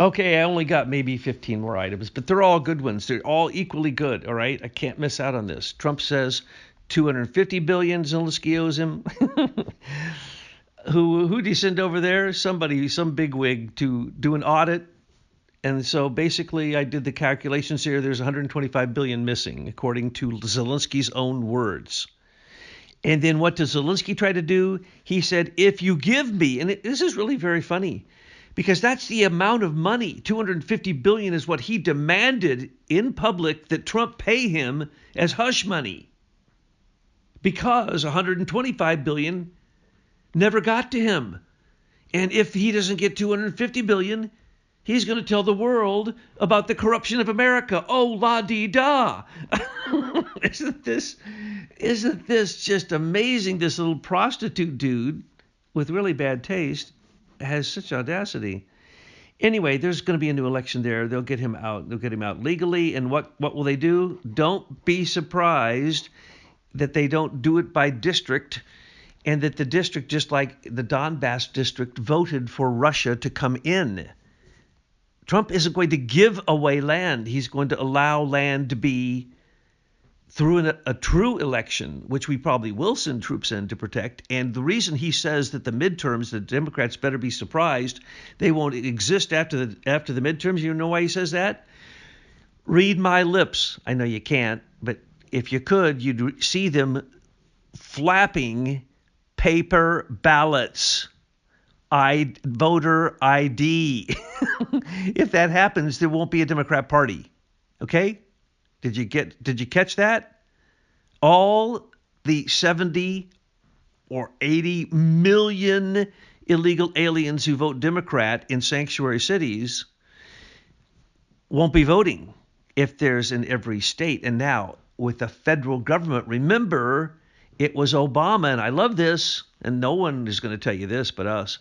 Okay, I only got maybe 15 more items, but they're all good ones. They're all equally good, all right? I can't miss out on this. Trump says 250 billion Zelensky owes him. Who did he send over there? Somebody, some bigwig to do an audit. And so basically I did the calculations here. There's 125 billion missing, according to Zelensky's own words. And then what does Zelensky try to do? He said, if you give me, and this is really very funny, because that's the amount of money, 250 billion is what he demanded in public that Trump pay him as hush money, because 125 billion never got to him. And if he doesn't get 250 billion, he's going to tell the world about the corruption of America. Oh, la-dee-da. Isn't this just amazing? This little prostitute dude with really bad taste has such audacity. Anyway, there's going to be a new election there. They'll get him out. They'll get him out legally. And what will they do? Don't be surprised that they don't do it by district, and that the district, just like the Donbass district, voted for Russia to come in. Trump isn't going to give away land. He's going to allow land to be through a true election, which we probably will send troops in to protect. And the reason he says that the midterms, the Democrats better be surprised, they won't exist after the midterms. You know why he says that? Read my lips. I know you can't, but if you could, you'd see them flapping paper ballots. Voter ID. If that happens, there won't be a Democrat Party. Okay? Did you catch that? All the 70 or 80 million illegal aliens who vote Democrat in sanctuary cities won't be voting if there's in every state. And now with the federal government, remember, it was Obama, and I love this, and no one is going to tell you this but us.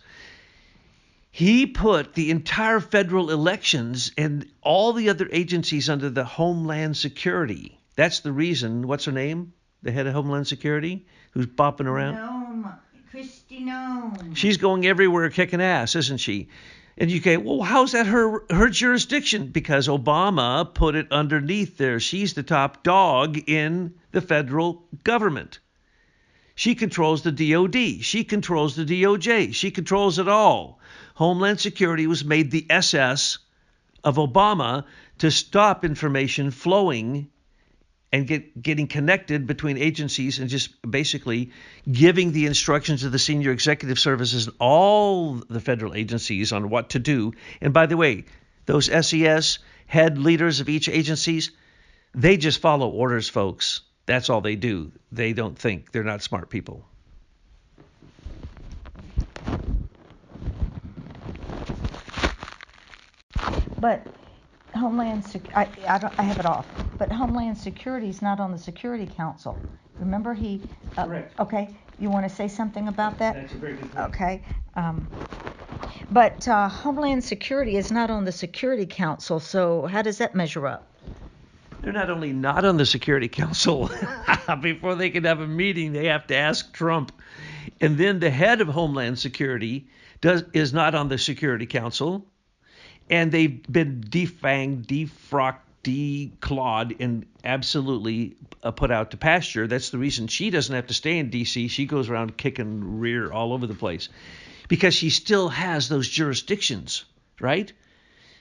He put the entire federal elections and all the other agencies under the Homeland Security. That's the reason. What's her name? The head of Homeland Security, who's bopping around? Nome. Kristi Noem. She's going everywhere kicking ass, isn't she? And you go, well, how's that her jurisdiction? Because Obama put it underneath there. She's the top dog in the federal government. She controls the DOD. She controls the DOJ. She controls it all. Homeland Security was made the SS of Obama to stop information flowing and getting connected between agencies, and just basically giving the instructions to the senior executive services and all the federal agencies on what to do. And by the way, those SES head leaders of each agencies, they just follow orders, folks. That's all they do. They don't think. They're not smart people. But Homeland Security, I have it off. But Homeland Security is not on the Security Council. Remember he? Correct. Okay. You want to say something about that? That's a very good point. Okay. But Homeland Security is not on the Security Council. So how does that measure up? They're not only not on the Security Council, before they can have a meeting, they have to ask Trump. And then the head of Homeland Security is not on the Security Council. And they've been defanged, defrocked, declawed, and absolutely put out to pasture. That's the reason she doesn't have to stay in D.C. She goes around kicking rear all over the place because she still has those jurisdictions, right?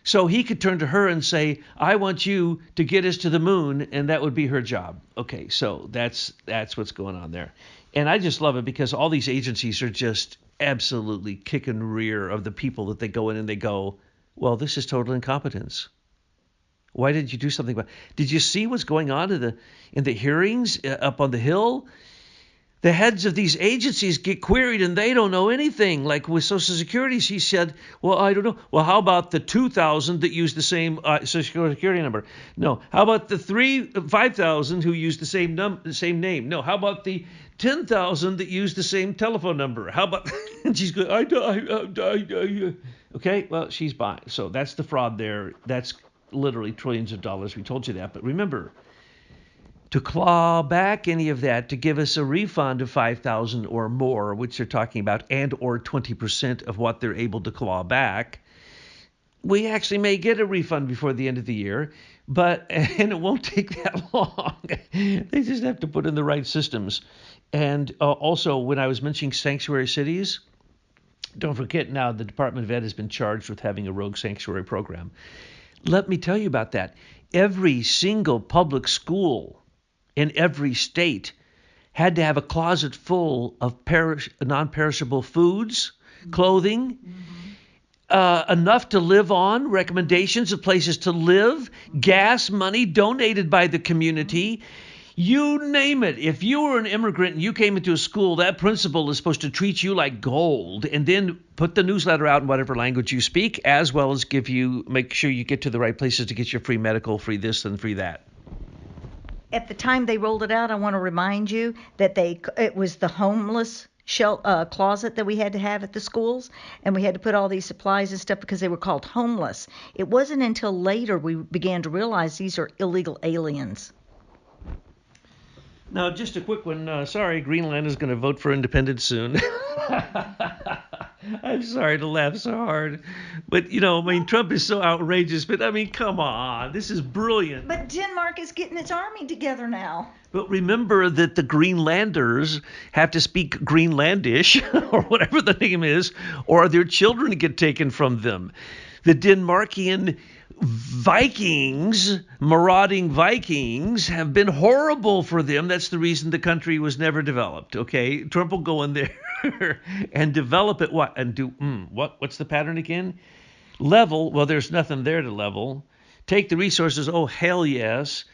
So he could turn to her and say, I want you to get us to the moon, and that would be her job. Okay, so that's what's going on there. And I just love it because all these agencies are just absolutely kicking rear of the people that they go in and they go, well, this is total incompetence. Why didn't you do something about it? Did you see what's going on in the hearings up on the Hill? The heads of these agencies get queried and they don't know anything. Like with Social Security, she said, well, I don't know. Well, how about the 2,000 that use the same Social Security number? No. How about the 5,000 who use the same name? No. How about the 10,000 that use the same telephone number? How about? And she's going, I. Okay, well, she's buying. So that's the fraud there. That's literally trillions of dollars. We told you that. But remember, to claw back any of that, to give us a refund of $5,000 or more, which they're talking about, and or 20% of what they're able to claw back, We actually may get a refund before the end of the year, and it won't take that long. They just have to put in the right systems. And also, when I was mentioning sanctuary cities, don't forget now the Department of Ed has been charged with having a rogue sanctuary program. Let me tell you about that. Every single public school in every state had to have a closet full of non-perishable foods, clothing, enough to live on, recommendations of places to live, gas money donated by the community. You name it. If you were an immigrant and you came into a school, that principal is supposed to treat you like gold and then put the newsletter out in whatever language you speak, as well as make sure you get to the right places to get your free medical, free this and free that. At the time they rolled it out, I want to remind you that it was the homeless closet that we had to have at the schools, and we had to put all these supplies and stuff because they were called homeless. It wasn't until later we began to realize these are illegal aliens. Now, just a quick one. Sorry, Greenland is going to vote for independence soon. I'm sorry to laugh so hard. But, Trump is so outrageous. But, come on. This is brilliant. But Denmark is getting its army together now. But remember that the Greenlanders have to speak Greenlandish, or whatever the name is, or their children get taken from them. The Denmarkian marauding Vikings, have been horrible for them. That's the reason the country was never developed. Okay, Trump will go in there and develop it. What and do what? What's the pattern again? Level. Well, there's nothing there to level. Take the resources. Oh, hell yes.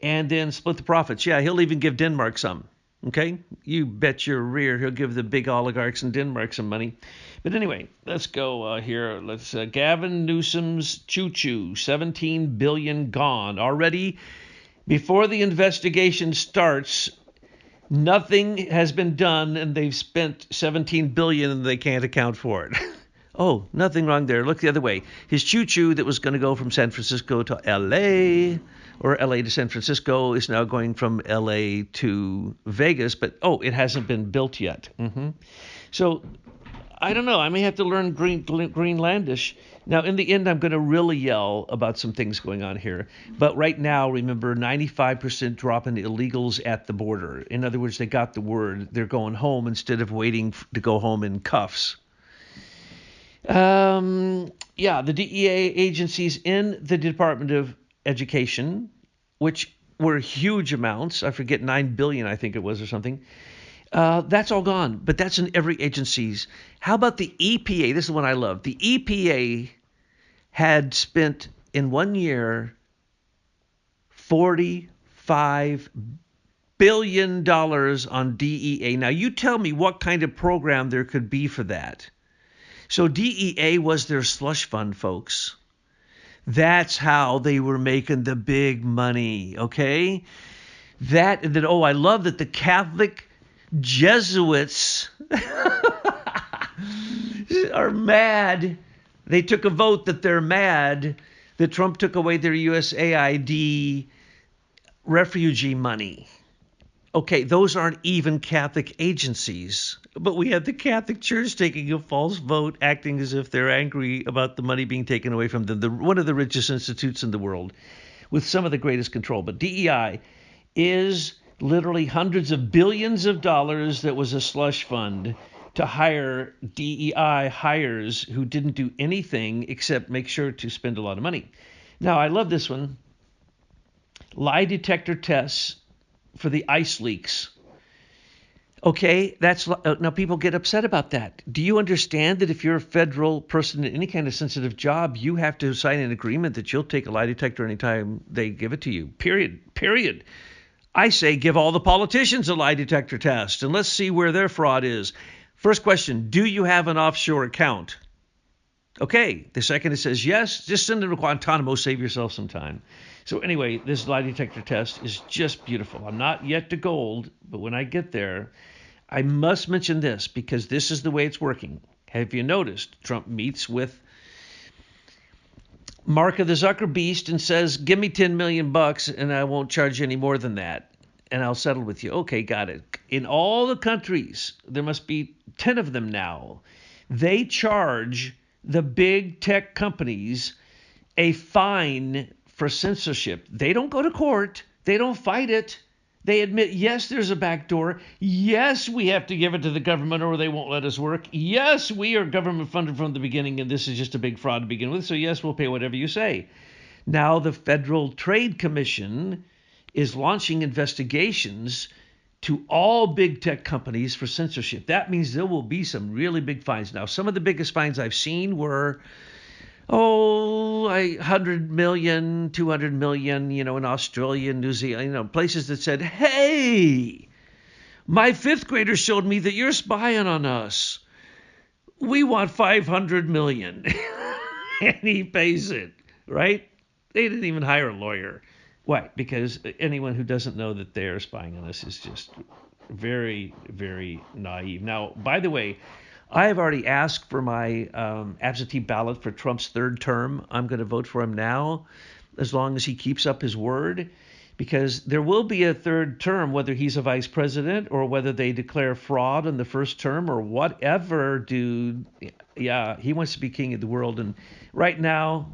And then split the profits. Yeah, he'll even give Denmark some. Okay, you bet your rear he'll give the big oligarchs in Denmark some money. But anyway, let's go here. Gavin Newsom's choo-choo, 17 billion gone already. Before the investigation starts, nothing has been done, and they've spent 17 billion, and they can't account for it. Oh, nothing wrong there. Look the other way. His choo-choo that was going to go from San Francisco to L.A. or L.A. to San Francisco is now going from L.A. to Vegas, but it hasn't been built yet. So I don't know. I may have to learn Greenlandish. Now, in the end, I'm going to really yell about some things going on here. But right now, remember, 95% drop in illegals at the border. In other words, they got the word. They're going home instead of waiting to go home in cuffs. The DEA agencies in the Department of Education, which were huge amounts. I forget, 9 billion, I think it was, or something. That's all gone, but that's in every agency's. How about the EPA? This is one I love. The EPA had spent in 1 year $45 billion on DEA. Now, you tell me what kind of program there could be for that. So DEA was their slush fund, folks. That's how they were making the big money, okay? That, and then, I love that the Catholic Jesuits are mad. They took a vote that they're mad that Trump took away their USAID refugee money. Okay, those aren't even Catholic agencies, but we have the Catholic Church taking a false vote, acting as if they're angry about the money being taken away from them, one of the richest institutes in the world, with some of the greatest control. But DEI is literally hundreds of billions of dollars that was a slush fund to hire DEI hires who didn't do anything except make sure to spend a lot of money. Now, I love this one. Lie detector tests for the ice leaks. Okay, now people get upset about that. Do you understand that if you're a federal person in any kind of sensitive job, you have to sign an agreement that you'll take a lie detector anytime they give it to you? Period. I say give all the politicians a lie detector test, and let's see where their fraud is. First question, do you have an offshore account? Okay. The second, it says yes, just send them to Guantanamo, save yourself some time. So anyway, this lie detector test is just beautiful. I'm not yet to gold, but when I get there, I must mention this because this is the way it's working. Have you noticed Trump meets with Mark of the Zucker Beast and says, give me $10 million and I won't charge you any more than that. And I'll settle with you. Okay, got it. In all the countries, there must be 10 of them now. They charge the big tech companies a fine for censorship. They don't go to court. They don't fight it. They admit, yes, there's a back door. Yes, we have to give it to the government or they won't let us work. Yes, we are government funded from the beginning and this is just a big fraud to begin with. So, yes, we'll pay whatever you say. Now, the Federal Trade Commission is launching investigations to all big tech companies for censorship. That means there will be some really big fines. Now, some of the biggest fines I've seen were 100 million, 200 million, in Australia, New Zealand, places that said, hey, my fifth grader showed me that you're spying on us. We want 500 million. And he pays it, right? They didn't even hire a lawyer. Why? Because anyone who doesn't know that they're spying on us is just very, very naive. Now, by the way, I have already asked for my absentee ballot for Trump's third term. I'm going to vote for him now, as long as he keeps up his word, because there will be a third term, whether he's a vice president or whether they declare fraud in the first term or whatever, dude. Yeah, he wants to be king of the world, and right now,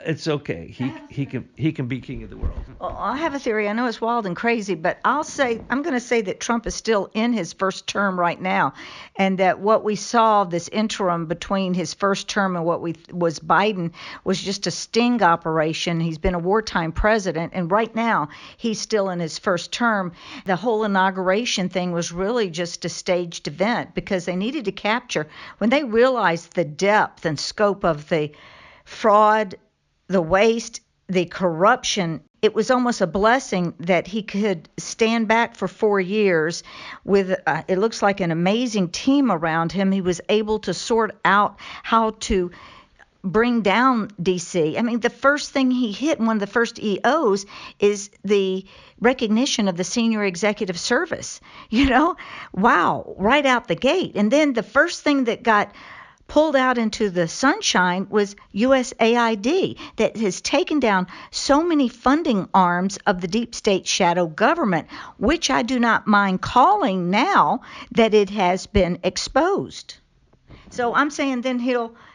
it's okay. He can be king of the world. Well, I have a theory. I know it's wild and crazy, but I'm going to say that Trump is still in his first term right now, and that what we saw this interim between his first term and what was Biden was just a sting operation. He's been a wartime president, and right now he's still in his first term. The whole inauguration thing was really just a staged event because they needed to capture when they realized the depth and scope of the fraud, the waste, the corruption. It was almost a blessing that he could stand back for 4 years with, it looks like, an amazing team around him. He was able to sort out how to bring down D.C. I mean, the first thing he hit, one of the first EOs, is the recognition of the senior executive service. Wow, right out the gate. And then the first thing that got pulled out into the sunshine was USAID, that has taken down so many funding arms of the deep state shadow government, which I do not mind calling now that it has been exposed. So I'm saying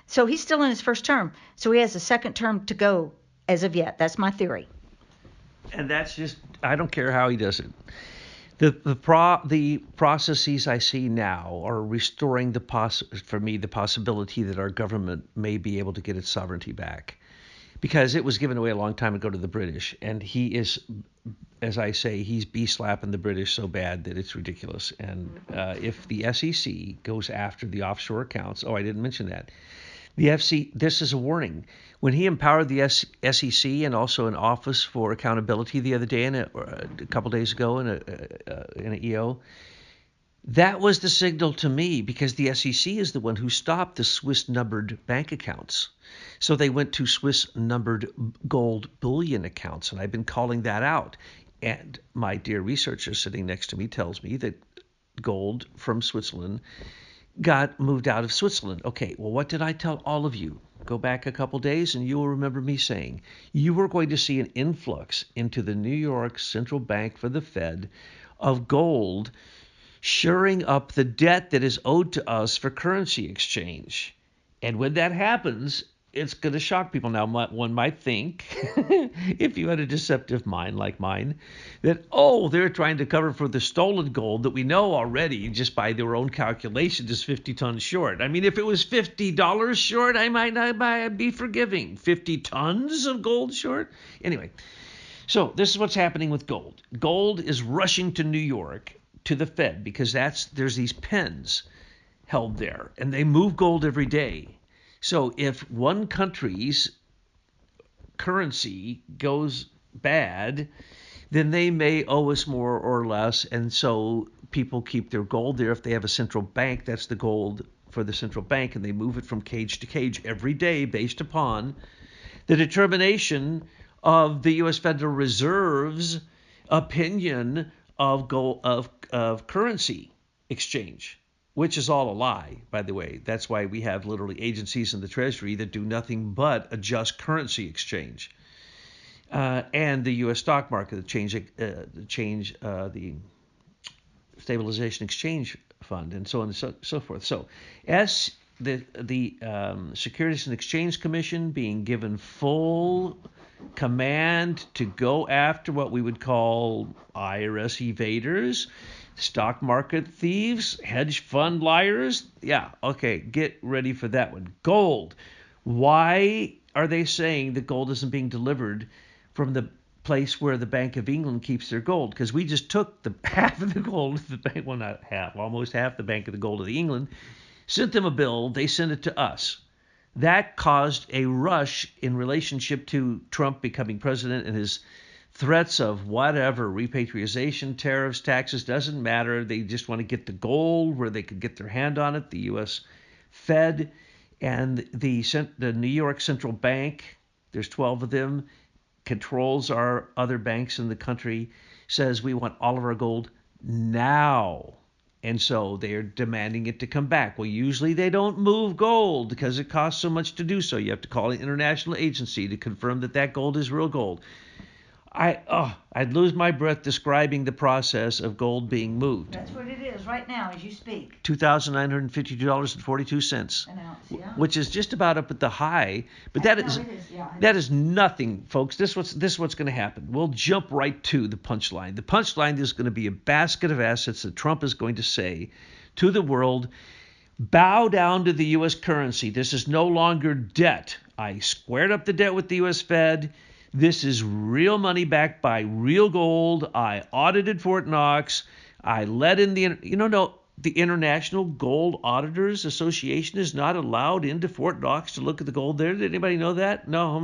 so he's still in his first term, so he has a second term to go as of yet. That's my theory. And that's just, I don't care how he does it. The processes I see now are restoring for me the possibility that our government may be able to get its sovereignty back, because it was given away a long time ago to the British, and he is, as I say, he's slapping the British so bad that it's ridiculous. And if the SEC goes after the offshore accounts, I didn't mention that. This is a warning. When he empowered the SEC and also an office for accountability the other day, a couple days ago in an EO, that was the signal to me, because the SEC is the one who stopped the Swiss-numbered bank accounts. So they went to Swiss-numbered gold bullion accounts, and I've been calling that out. And my dear researcher sitting next to me tells me that gold from Switzerland got moved out of Switzerland. Okay, well, what did I tell all of you? Go back a couple days and you will remember me saying you were going to see an influx into the New York Central Bank for the Fed of gold, shoring up the debt that is owed to us for currency exchange. And when that happens, it's going to shock people. Now, one might think, if you had a deceptive mind like mine, that, they're trying to cover for the stolen gold that we know already, just by their own calculations, is 50 tons short. I mean, if it was $50 short, I might not be forgiving. 50 tons of gold short? Anyway, so this is what's happening with gold. Gold is rushing to New York, to the Fed, because there's these pens held there, and they move gold every day. So if one country's currency goes bad, then they may owe us more or less, and so people keep their gold there. If they have a central bank, that's the gold for the central bank, and they move it from cage to cage every day based upon the determination of the U.S. Federal Reserve's opinion of gold, of currency exchange, which is all a lie, by the way. That's why we have literally agencies in the Treasury that do nothing but adjust currency exchange. And the U.S. stock market, the Stabilization Exchange Fund, and so on and so forth. So the Securities and Exchange Commission being given full command to go after what we would call IRS evaders, stock market thieves, hedge fund liars. Yeah, okay, get ready for that one. Gold. Why are they saying that gold isn't being delivered from the place where the Bank of England keeps their gold? Because we just took the half of the gold of the bank, well, not half, almost half the Bank of the Gold of the England, sent them a bill, they sent it to us. That caused a rush in relationship to Trump becoming president and his threats of whatever, repatriation, tariffs, taxes, doesn't matter. They just want to get the gold where they could get their hand on it. The U.S. Fed and the New York Central Bank, there's 12 of them, controls our other banks in the country, says we want all of our gold now. And so they're demanding it to come back. Well, usually they don't move gold because it costs so much to do so. You have to call an international agency to confirm that that gold is real gold. I'd lose my breath describing the process of gold being moved. That's what it is right now as you speak. $2,952.42, An ounce, yeah. which is just about up at the high. But No, it is, yeah. that is nothing, folks. This is what's going to happen. We'll jump right to the punchline. The punchline is going to be a basket of assets that Trump is going to say to the world, bow down to the U.S. currency. This is no longer debt. I squared up the debt with the U.S. Fed. This is real money backed by real gold. I audited Fort Knox. I let in the International Gold Auditors Association is not allowed into Fort Knox to look at the gold there. Did anybody know that? No,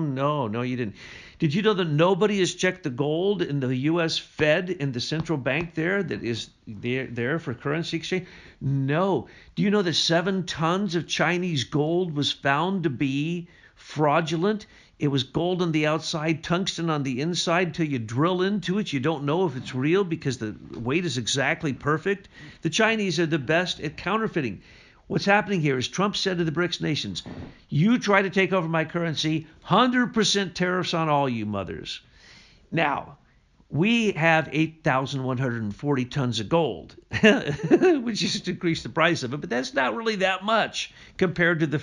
you didn't. Did you know that nobody has checked the gold in the U.S. Fed in the central bank there that is there for currency exchange? No. Do you know that 7 tons of Chinese gold was found to be fraudulent? It was gold on the outside, tungsten on the inside. Till you drill into it, you don't know if it's real because the weight is exactly perfect. The Chinese are the best at counterfeiting. What's happening here is Trump said to the BRICS nations, you try to take over my currency, 100% tariffs on all you mothers. Now, we have 8,140 tons of gold, which just increased the price of it, but that's not really that much compared to the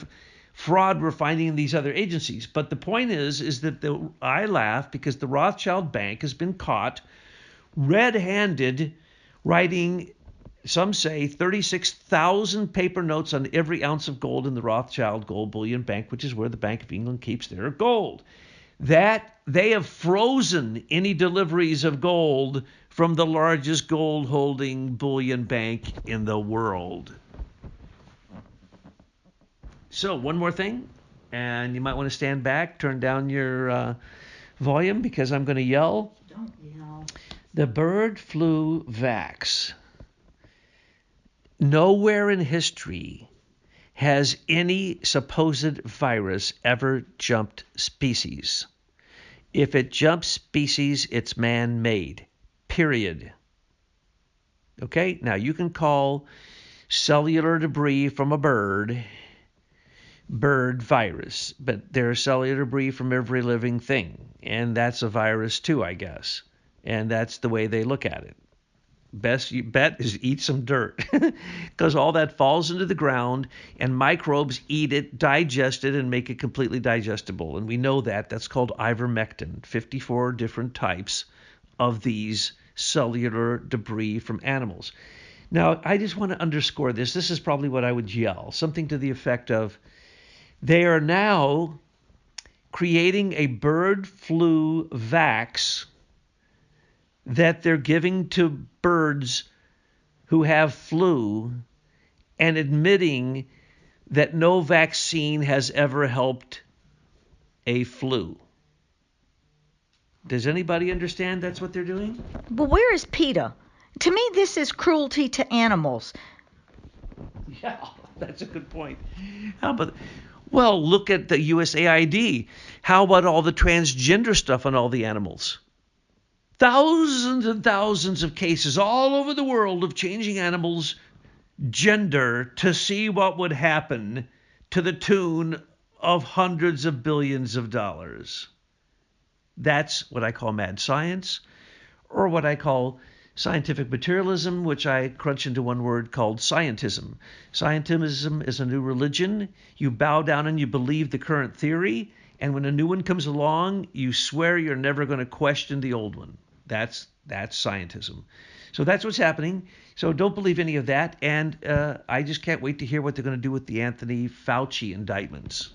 fraud we're finding in these other agencies. But the point is that I laugh because the Rothschild Bank has been caught red-handed writing, some say, 36,000 paper notes on every ounce of gold in the Rothschild Gold Bullion Bank, which is where the Bank of England keeps their gold. That they have frozen any deliveries of gold from the largest gold-holding bullion bank in the world. So one more thing, and you might want to stand back, turn down your volume because I'm going to yell. Don't yell. The bird flu vax. Nowhere in history has any supposed virus ever jumped species. If it jumps species, it's man-made. Period. Okay? Now you can call cellular debris from a bird virus, but there's cellular debris from every living thing, and that's a virus too, I guess. And that's the way they look at it. Best you bet is eat some dirt because all that falls into the ground and microbes eat it, digest it, and make it completely digestible. And we know that. That's called ivermectin, 54 different types of these cellular debris from animals. Now, I just want to underscore this. This is probably what I would yell, something to the effect of, they are now creating a bird flu vax that they're giving to birds who have flu and admitting that no vaccine has ever helped a flu. Does anybody understand that's what they're doing? But where is PETA? To me, this is cruelty to animals. Yeah, that's a good point. How about, well, look at the USAID. How about all the transgender stuff on all the animals? Thousands and thousands of cases all over the world of changing animals' gender to see what would happen to the tune of hundreds of billions of dollars. That's what I call mad science, or what I call Scientific materialism, which I crunch into one word called scientism. Scientism is a new religion. You bow down and you believe the current theory, and when a new one comes along, you swear you're never going to question the old one. That's scientism. So that's what's happening. So don't believe any of that. And I just can't wait to hear what they're going to do with the Anthony Fauci indictments.